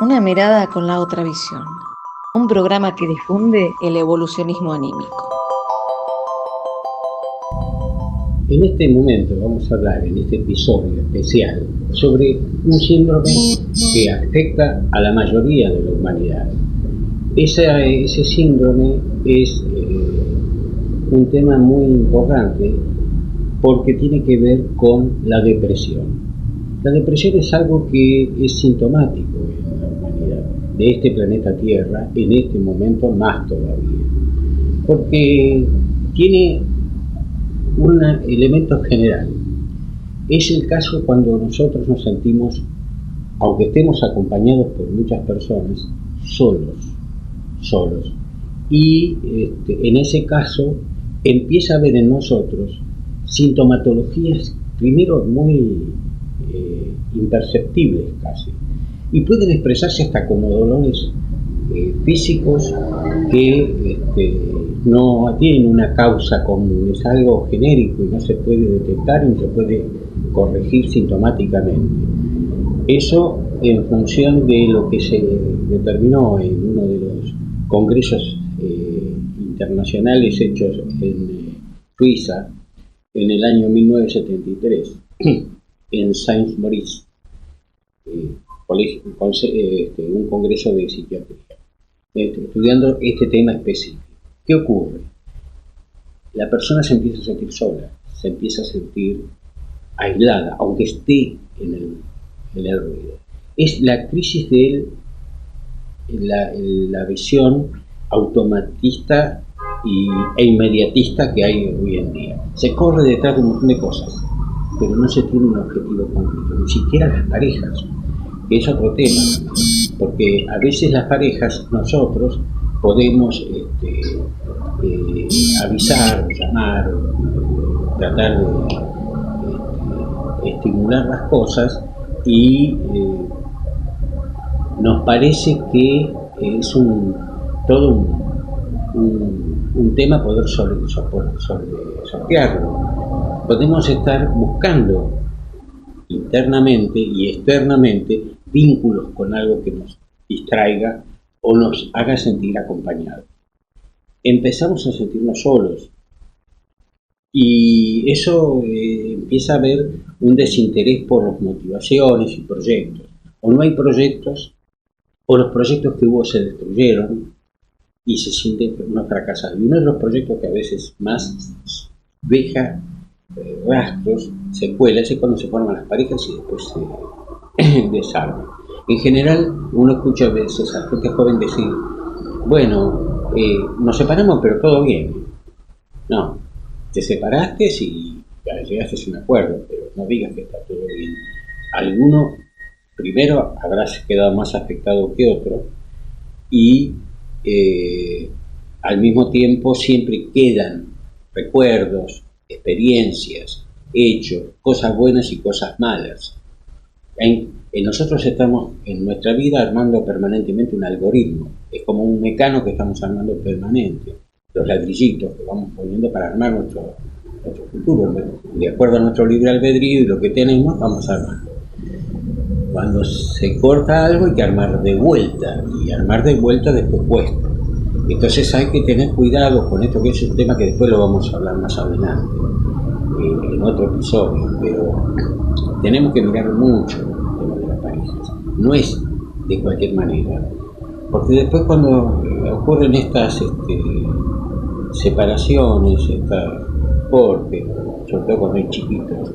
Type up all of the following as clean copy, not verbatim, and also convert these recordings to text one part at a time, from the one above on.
Una mirada con la otra visión. Un programa que difunde el evolucionismo anímico. En este momento vamos a hablar, en este episodio especial, sobre un síndrome que afecta a la mayoría de la humanidad. Ese síndrome es un tema muy importante porque tiene que ver con la depresión. La depresión es algo que es sintomático en la humanidad, de este planeta Tierra, en este momento más todavía, porque tiene un elemento general. Es el caso cuando nosotros nos sentimos, aunque estemos acompañados por muchas personas, solos. Y en ese caso empieza a haber en nosotros sintomatologías, primero muy imperceptibles casi, y pueden expresarse hasta como dolores físicos que no tienen una causa común, es algo genérico y no se puede detectar y no se puede corregir sintomáticamente. Eso en función de lo que se determinó en uno de los congresos internacionales hechos en Suiza en el año 1973 en Saint-Maurice, un congreso de psiquiatría, estudiando este tema específico. ¿Qué ocurre? La persona se empieza a sentir sola, se empieza a sentir aislada, aunque esté en el ruido. Es la crisis de la visión automatista e inmediatista que hay hoy en día. Se corre detrás de un montón de cosas, pero no se tiene un objetivo concreto, ni siquiera las parejas, que es otro tema, porque a veces las parejas, nosotros podemos avisar, llamar, tratar de estimular las cosas y nos parece que es todo un tema poder sortearlo. Podemos estar buscando internamente y externamente vínculos con algo que nos distraiga o nos haga sentir acompañados. Empezamos a sentirnos solos y eso empieza a haber un desinterés por las motivaciones y proyectos. O no hay proyectos, o los proyectos que hubo se destruyeron y se siente uno fracasado. Y uno de los proyectos que a veces más deja rastros, secuelas, es cuando se forman las parejas y después se desarman. En general, uno escucha a veces a gente joven decir, bueno, nos separamos pero todo bien. No, te separaste y llegaste a un acuerdo, pero no digas que está todo bien. Alguno, primero, habrás quedado más afectado que otro y al mismo tiempo siempre quedan recuerdos, experiencias, hechos, cosas buenas y cosas malas. Nosotros estamos en nuestra vida armando permanentemente un algoritmo, es como un mecano que estamos armando permanente, los ladrillitos que vamos poniendo para armar nuestro futuro, de acuerdo a nuestro libre albedrío y lo que tenemos vamos armando. Cuando se corta algo hay que armar de vuelta, y armar de vuelta después cuesta. Entonces hay que tener cuidado con esto, que es un tema que después lo vamos a hablar más adelante, en otro episodio, pero tenemos que mirar mucho el tema de las parejas. No es de cualquier manera, porque después cuando ocurren estas separaciones, estas cortes, sobre todo cuando hay chiquitos,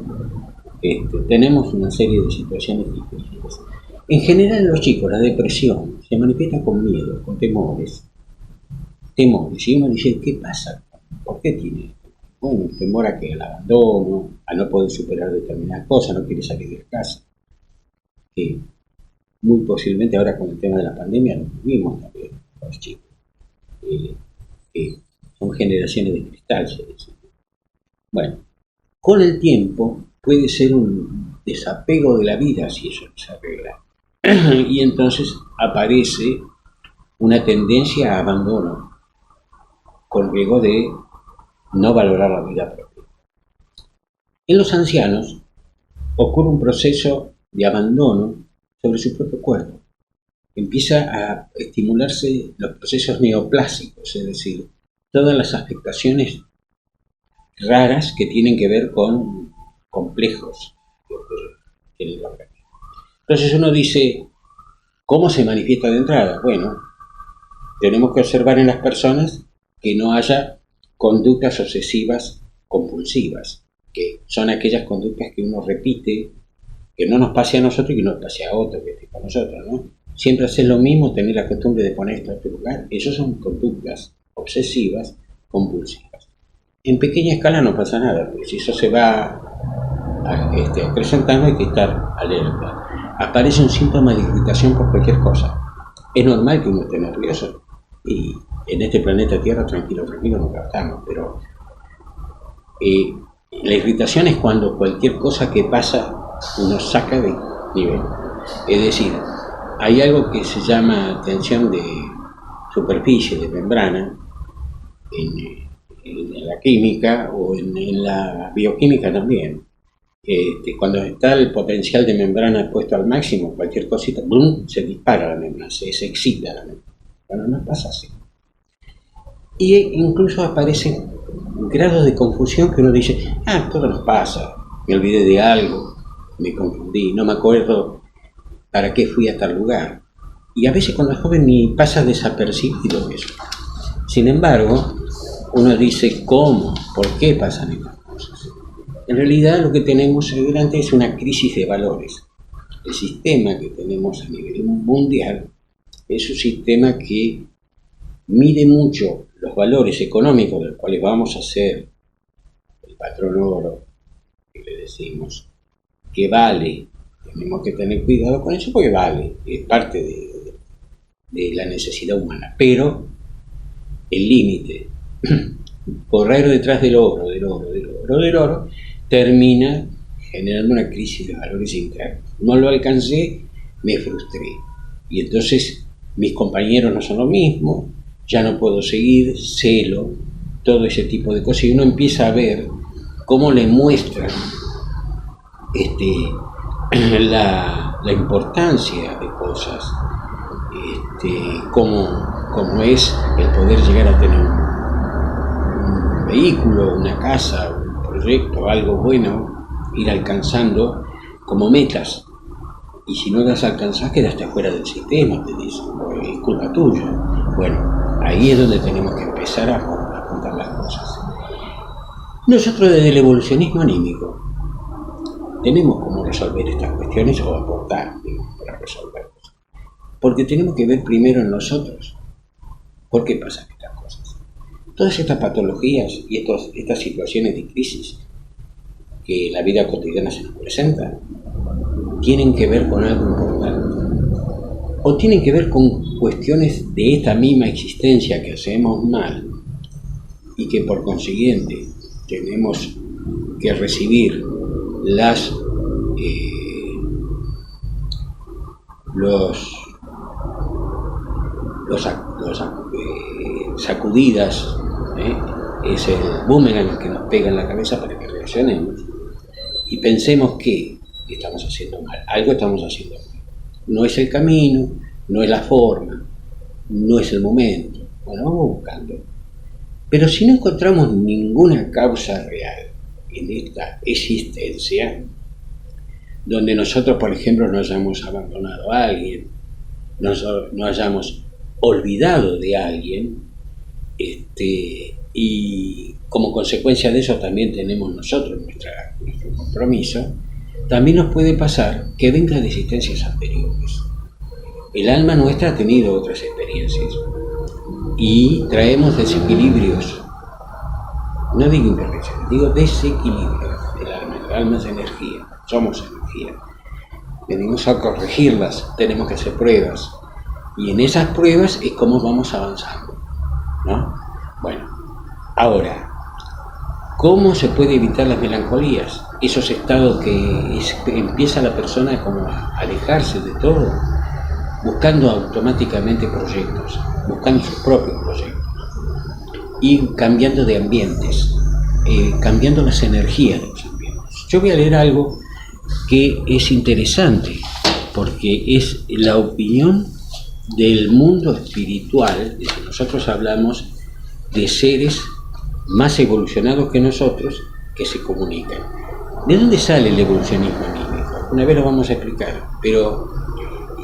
tenemos una serie de situaciones difíciles. En general los chicos, la depresión se manifiesta con miedo, con temores. Y uno dice, ¿qué pasa? ¿Por qué tiene esto? Bueno, temor a que al abandono, a no poder superar determinadas cosas, no quiere salir de casa. Que muy posiblemente ahora con el tema de la pandemia lo vivimos también con los chicos. Son generaciones de cristal, se dice. Bueno, con el tiempo puede ser un desapego de la vida si eso no se arregla. Y entonces aparece una tendencia a abandono, con riesgo de no valorar la vida propia. En los ancianos ocurre un proceso de abandono sobre su propio cuerpo. empieza a estimularse los procesos neoplásicos, es decir, todas las afectaciones raras que tienen que ver con complejos en el organismo. Entonces uno dice, ¿cómo se manifiesta de entrada? Bueno, tenemos que observar en las personas que no haya conductas obsesivas compulsivas, que son aquellas conductas que uno repite, que no nos pase a nosotros y que nos pase a otro que esté con nosotros, ¿no? Siempre hacer lo mismo, tener la costumbre de poner esto en este lugar, esas son conductas obsesivas compulsivas. En pequeña escala no pasa nada, porque si eso se va acrecentando hay que estar alerta. Aparece un síntoma de irritación por cualquier cosa. Es normal que uno esté nervioso, y en este planeta Tierra tranquilo nunca estamos, pero la irritación es cuando cualquier cosa que pasa uno saca de nivel. Es decir, hay algo que se llama tensión de superficie, de membrana, en la química o en la bioquímica también. Cuando está el potencial de membrana puesto al máximo, cualquier cosita, ¡brum!, se dispara la membrana, se excita la membrana. Bueno, no pasa así. Y incluso aparecen grados de confusión que uno dice, todo nos pasa, me olvidé de algo, me confundí, no me acuerdo para qué fui a tal lugar. Y a veces cuando es joven ni pasa desapercibido eso. Sin embargo, uno dice, ¿cómo? ¿Por qué pasan estas cosas? En realidad lo que tenemos delante es una crisis de valores. El sistema que tenemos a nivel mundial es un sistema que mide mucho los valores económicos de los cuales vamos a ser el patrón oro, que le decimos que vale. Tenemos que tener cuidado con eso porque vale, es parte de la necesidad humana. Pero el límite, correr detrás del oro, termina generando una crisis de valores internos. No lo alcancé, me frustré. Y entonces mis compañeros no son lo mismo, ya no puedo seguir, celo, todo ese tipo de cosas. Y uno empieza a ver cómo le muestran la importancia de cosas, como es el poder llegar a tener un vehículo, una casa, un proyecto, algo bueno, ir alcanzando como metas. Y si no las alcanzás, quedaste fuera del sistema, te dicen, es culpa tuya. Bueno, ahí es donde tenemos que empezar a apuntar las cosas. Nosotros desde el evolucionismo anímico tenemos cómo resolver estas cuestiones o aportar, para resolverlas. Porque tenemos que ver primero en nosotros por qué pasan estas cosas. Todas estas patologías y estas situaciones de crisis que la vida cotidiana se nos presenta tienen que ver con algo importante. O tienen que ver con cuestiones de esta misma existencia que hacemos mal y que por consiguiente tenemos que recibir las sacudidas, es el boomerang que nos pega en la cabeza para que reaccionemos y pensemos que estamos haciendo mal, algo estamos haciendo mal. No es el camino, no es la forma, no es el momento. Bueno, vamos buscando. Pero si no encontramos ninguna causa real en esta existencia, donde nosotros, por ejemplo, no hayamos abandonado a alguien, no hayamos olvidado de alguien, y como consecuencia de eso también tenemos nosotros nuestro compromiso, también nos puede pasar que venga de existencias anteriores. El alma nuestra ha tenido otras experiencias y traemos desequilibrios. No digo imperfecciones, digo desequilibrios del alma. El alma es energía, somos energía. Venimos a corregirlas, tenemos que hacer pruebas. Y en esas pruebas es como vamos avanzando, ¿no? Bueno, ahora, ¿cómo se puede evitar las melancolías? Esos estados que empieza la persona como a alejarse de todo, buscando automáticamente proyectos, buscando sus propios proyectos y cambiando de ambientes, cambiando las energías de los ambientes. Yo voy a leer algo que es interesante porque es la opinión del mundo espiritual, nosotros hablamos de seres más evolucionados que nosotros que se comunican. ¿De dónde sale el evolucionismo anímico? Una vez lo vamos a explicar, pero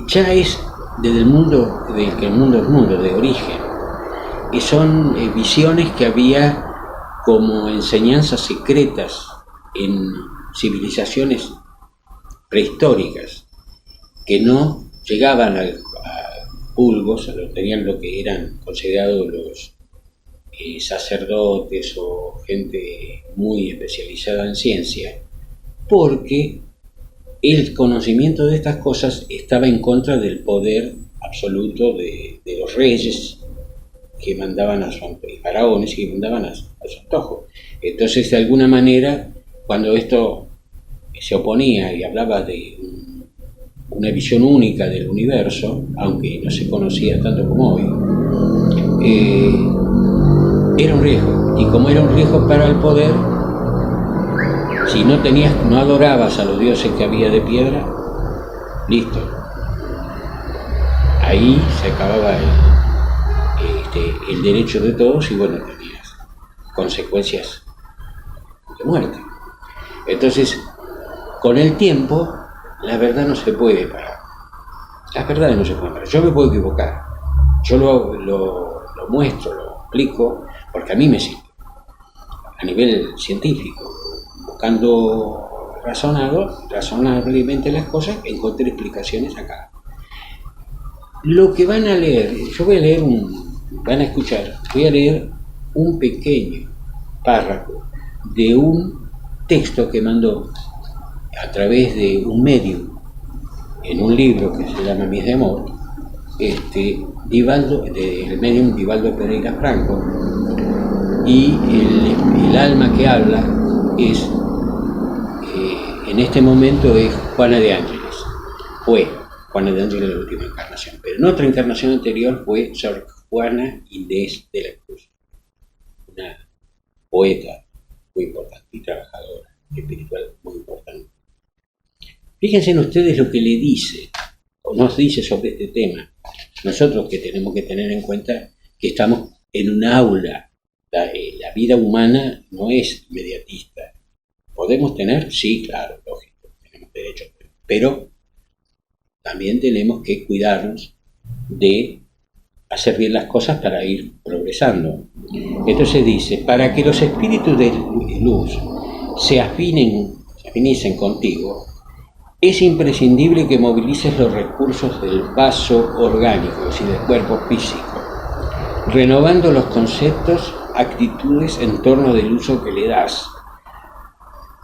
ya es desde el mundo, del que el mundo es mundo, de origen, y son visiones que había como enseñanzas secretas en civilizaciones prehistóricas que no llegaban a pulgos, tenían lo que eran considerados los sacerdotes o gente muy especializada en ciencia, porque el conocimiento de estas cosas estaba en contra del poder absoluto de los reyes que mandaban a sus faraones y que mandaban a su antojo. Entonces, de alguna manera, cuando esto se oponía y hablaba de una visión única del universo, aunque no se conocía tanto como hoy, era un riesgo. Y como era un riesgo para el poder, si no adorabas a los dioses que había de piedra, listo. Ahí se acababa el derecho de todos y bueno, tenías consecuencias de muerte. Entonces, con el tiempo, la verdad no se puede parar. Las verdades no se pueden parar. Yo me puedo equivocar. Yo lo muestro, lo explico, porque a mí me sirve. A nivel científico, buscando razonablemente las cosas, encontré explicaciones acá. Lo que van a leer, yo voy a leer voy a leer un pequeño párrafo de un texto que mandó a través de un medium en un libro que se llama Mies de Amor, del medium Divaldo Pereira Franco, y el alma que habla es, en este momento es Juana de Ángeles. Fue Juana de Ángeles la última encarnación, pero en otra encarnación anterior fue Sor Juana Inés de la Cruz, una poeta muy importante y trabajadora espiritual muy importante. Fíjense en ustedes lo que le dice o nos dice sobre este tema. Nosotros que tenemos que tener en cuenta que estamos en un aula. La vida humana no es inmediatista. ¿Podemos tener? Sí, claro, lógico, tenemos derecho, pero también tenemos que cuidarnos de hacer bien las cosas para ir progresando. Entonces dice, para que los espíritus de luz se afinicen contigo, es imprescindible que movilices los recursos del vaso orgánico, es decir, del cuerpo físico, renovando los conceptos, actitudes en torno del uso que le das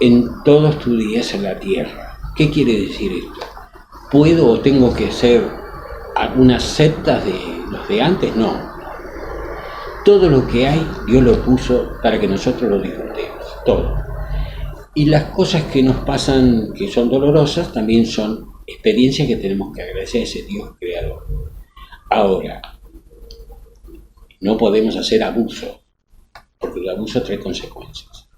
en todos tus días en la tierra. ¿Qué quiere decir esto? ¿Puedo o tengo que ser algunas sectas de los de antes? No. Todo lo que hay, Dios lo puso para que nosotros lo disfrutemos, todo. Y las cosas que nos pasan, que son dolorosas, también son experiencias que tenemos que agradecer a ese Dios creador. Ahora, no podemos hacer abuso, porque el abuso trae consecuencias.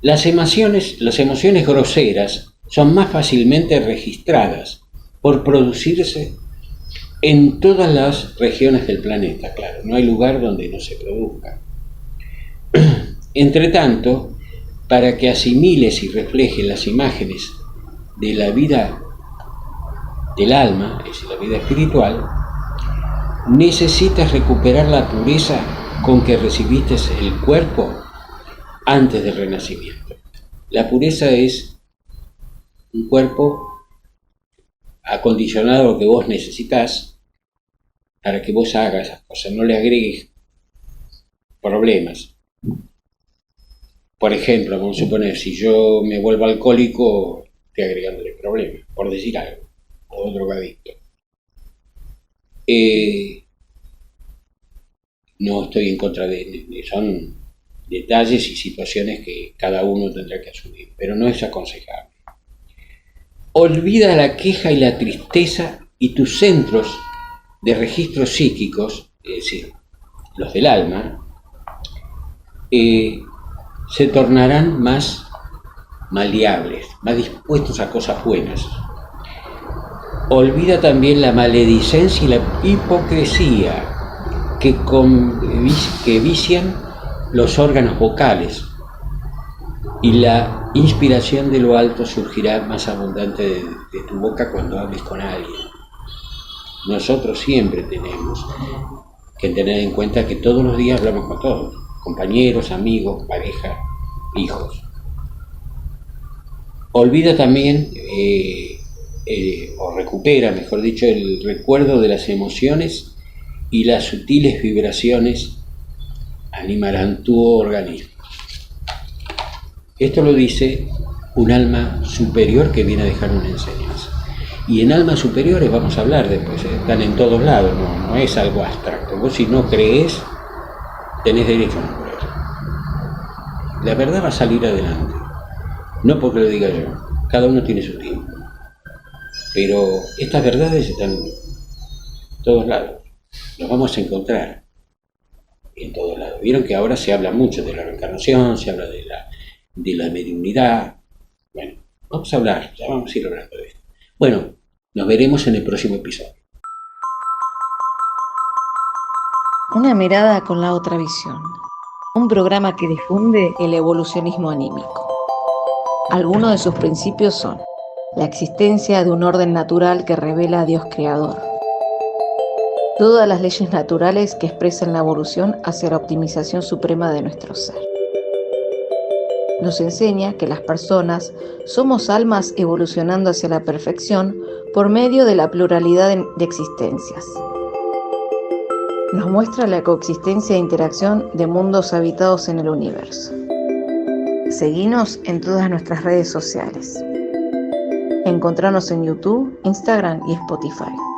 Las emociones groseras son más fácilmente registradas por producirse en todas las regiones del planeta. Claro, no hay lugar donde no se produzca. Entre tanto, para que asimiles y reflejes las imágenes de la vida del alma, es decir, la vida espiritual, necesitas recuperar la pureza con que recibiste el cuerpo antes del renacimiento. La pureza es un cuerpo acondicionado a lo que vos necesitas para que vos hagas esas cosas, no le agregues problemas. Por ejemplo, vamos a suponer, si yo me vuelvo alcohólico, estoy agregándole problemas, por decir algo, o drogadicto. No estoy en contra son detalles y situaciones que cada uno tendrá que asumir, pero no es aconsejable. Olvida la queja y la tristeza y tus centros de registros psíquicos, es decir, los del alma, se tornarán más maleables, más dispuestos a cosas buenas. olvida también la maledicencia y la hipocresía que vician los órganos vocales, y la inspiración de lo alto surgirá más abundante de tu boca cuando hables con alguien. Nosotros siempre tenemos que tener en cuenta que todos los días hablamos con todos, compañeros, amigos, pareja, hijos. Olvida también, o recupera, mejor dicho, el recuerdo de las emociones, y las sutiles vibraciones animarán tu organismo. Esto lo dice un alma superior que viene a dejar una enseñanza. Y en almas superiores vamos a hablar después, están en todos lados, no es algo abstracto. Vos, si no crees, tenés derecho a no creer. La verdad va a salir adelante, no porque lo diga yo, cada uno tiene su tiempo. Pero estas verdades están en todos lados, los vamos a encontrar en todos lados. Vieron que ahora se habla mucho de la reencarnación, se habla de la mediunidad. Bueno, vamos a hablar, ya vamos a ir hablando de esto. Bueno, nos veremos en el próximo episodio. Una mirada con la otra visión. Un programa que difunde el evolucionismo anímico. Algunos de sus principios son la existencia de un orden natural que revela a Dios creador, todas las leyes naturales que expresan la evolución hacia la optimización suprema de nuestro ser. Nos enseña que las personas somos almas evolucionando hacia la perfección por medio de la pluralidad de existencias. Nos muestra la coexistencia e interacción de mundos habitados en el universo. Seguinos en todas nuestras redes sociales. Encontranos en YouTube, Instagram y Spotify.